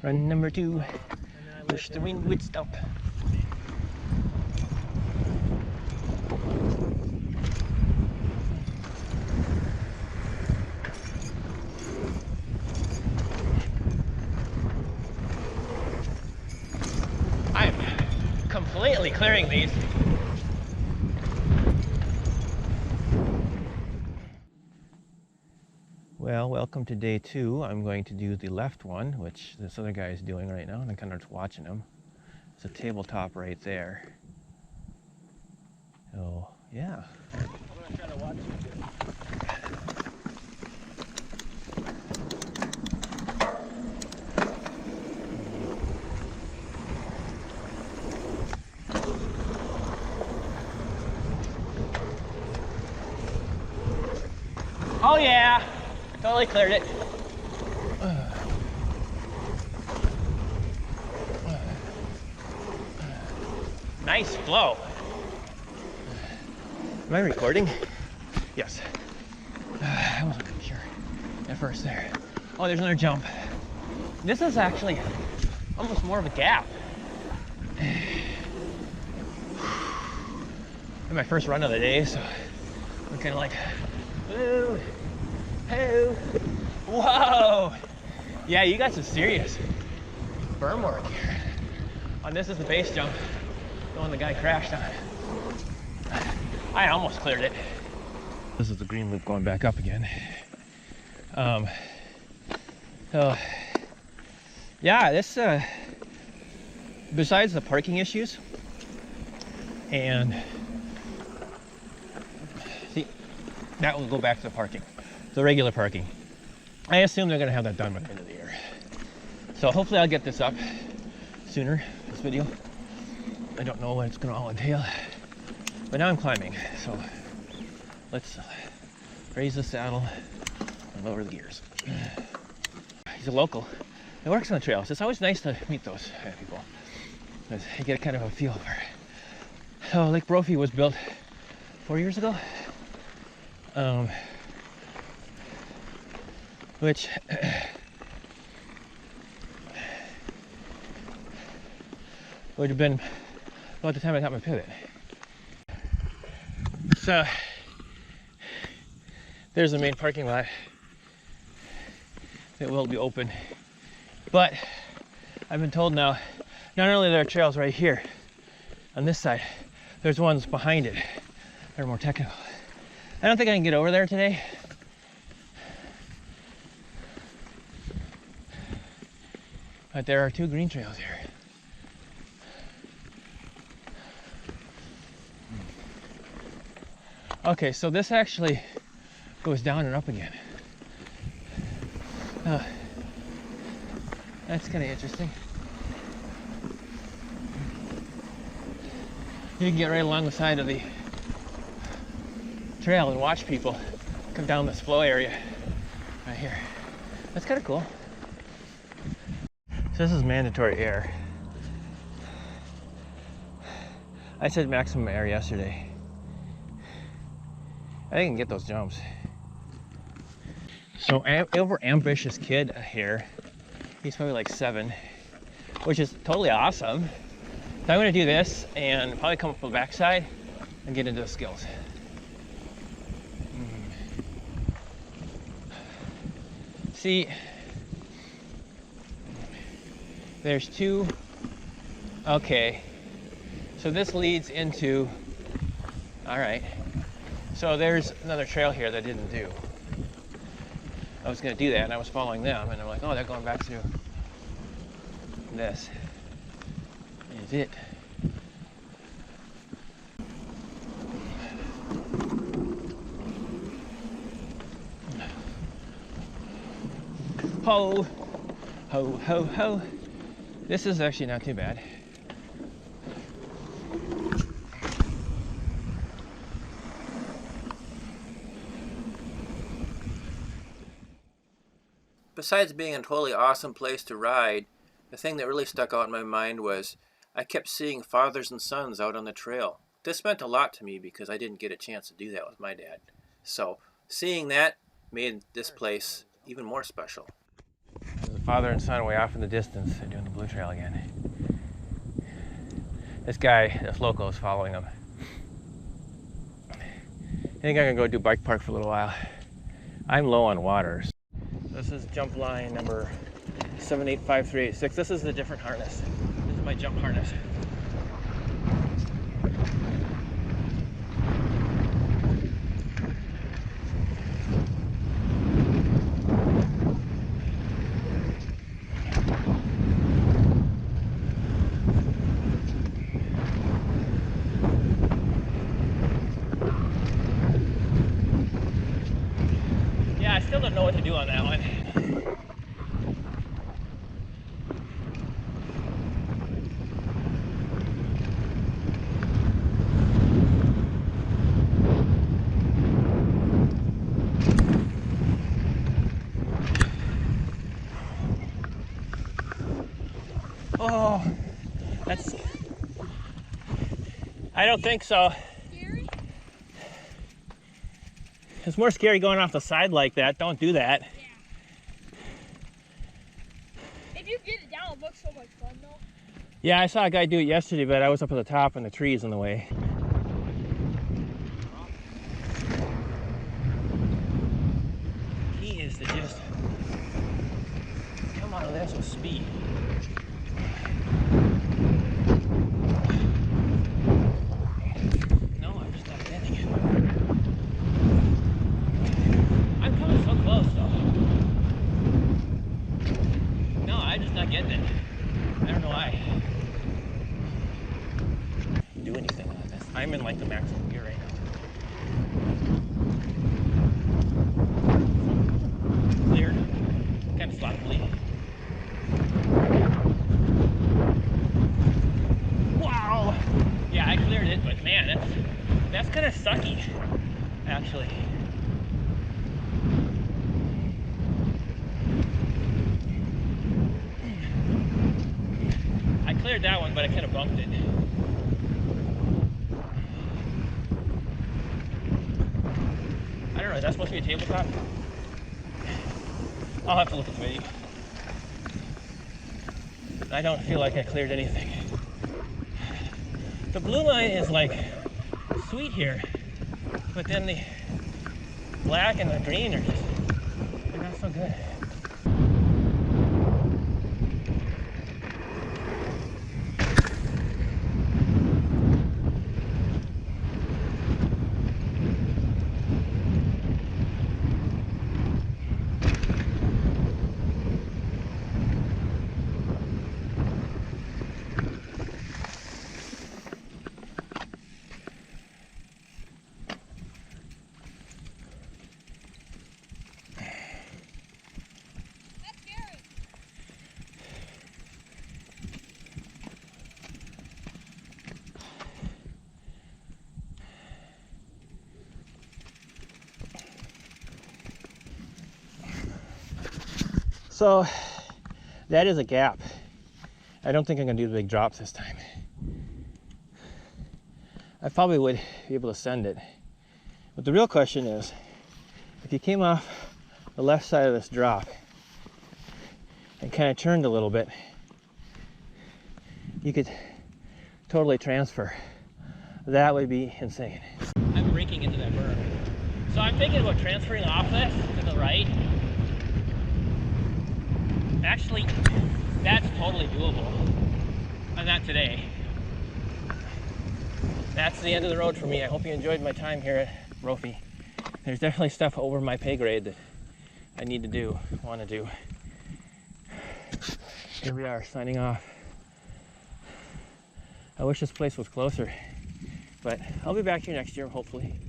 Run number 2. Wish the wind would stop. I'm completely clearing these. Well, welcome to day 2. I'm going to do the left one, which this other guy is doing right now, and I'm kind of just watching him. There's a tabletop right there. Oh, yeah. I'm gonna try to watch you. Oh yeah, totally cleared it. Nice flow. Am I recording? Yes. I wasn't sure at first there. Oh, there's another jump. This is actually almost more of a gap. My first run of the day, so I'm kind of like, woo, hey, whoa. Yeah, you got some serious berm work here. Oh, this is the base jump, the one the guy crashed on. I almost cleared it. This is the green loop going back up again. So, yeah, this, besides the parking issues, and see, that will go back to the parking, the regular parking. I assume they're gonna have that done by the end of the year. So hopefully I'll get this up sooner, this video. I don't know what it's gonna all entail, but now I'm climbing. So let's raise the saddle and lower the gears. He's a local. He works on the trails. It's always nice to meet those people, because you get kind of a feel for it. So Lake Brophy was built 4 years ago, which would have been about the time I got my pivot. So there's the main parking lot. It will be open, but I've been told now, not only are there trails right here on this side, there's ones behind it that are more technical. I don't think I can get over there today. But there are 2 green trails here. Okay, so this actually goes down and up again. That's kind of interesting. You can get right along the side of the trail and watch people come down this flow area right here. That's kind of cool. So this is mandatory air. I said maximum air yesterday. I think I can get those jumps. So over ambitious kid here, he's probably like 7, which is totally awesome. So I'm gonna do this and probably come up the backside and get into the skills. See, there's 2, okay. So this leads into, all right. So there's another trail here that I didn't do. I was gonna do that and I was following them and I'm like, oh, they're going back through this. Is it? Ho, ho, ho, ho. This is actually not too bad. Besides being a totally awesome place to ride, the thing that really stuck out in my mind was I kept seeing fathers and sons out on the trail. This meant a lot to me because I didn't get a chance to do that with my dad. So seeing that made this place even more special. father and son way off in the distance. They're doing the blue trail again. This guy, this local, is following them. I think I'm gonna go do bike park for a little while. I'm low on water. This is jump line number 785386. This is the different harness. This is my jump harness. I still don't know what to do on that one. Oh, that's... I don't think so. Scary? It's more scary going off the side like that. Don't do that. Yeah. If you get it down, it looks so much fun though. Yeah, I saw a guy do it yesterday, but I was up at the top and the trees in the way. Key is to just come out of this with speed. No, I'm just not getting it. I'm coming so close though. No, I'm just not getting it. I don't know why. Do anything on this. I'm in like the maximum gear right now. Cleared. Kind of sloppily. Wow! Yeah, I cleared it, but man, that's kind of sucky, actually. I cleared that one, but I kind of bumped it. I don't know, is that supposed to be a tabletop? I'll have to look at the video. I don't feel like I cleared anything. The blue line is like sweet here, but then the black and the green are just, they're not so good. That's scary. So that is a gap. I don't think I'm gonna do the big drops this time. I probably would be able to send it. But the real question is, if you came off the left side of this drop and kind of turned a little bit, you could totally transfer. That would be insane. I'm raking into that berm. So I'm thinking about transferring off this to the right. Actually, that's totally doable. But not today. That's the end of the road for me. I hope you enjoyed my time here at Brophy. There's definitely stuff over my pay grade that I need to do, want to do. Here we are, signing off. I wish this place was closer, but I'll be back here next year, hopefully.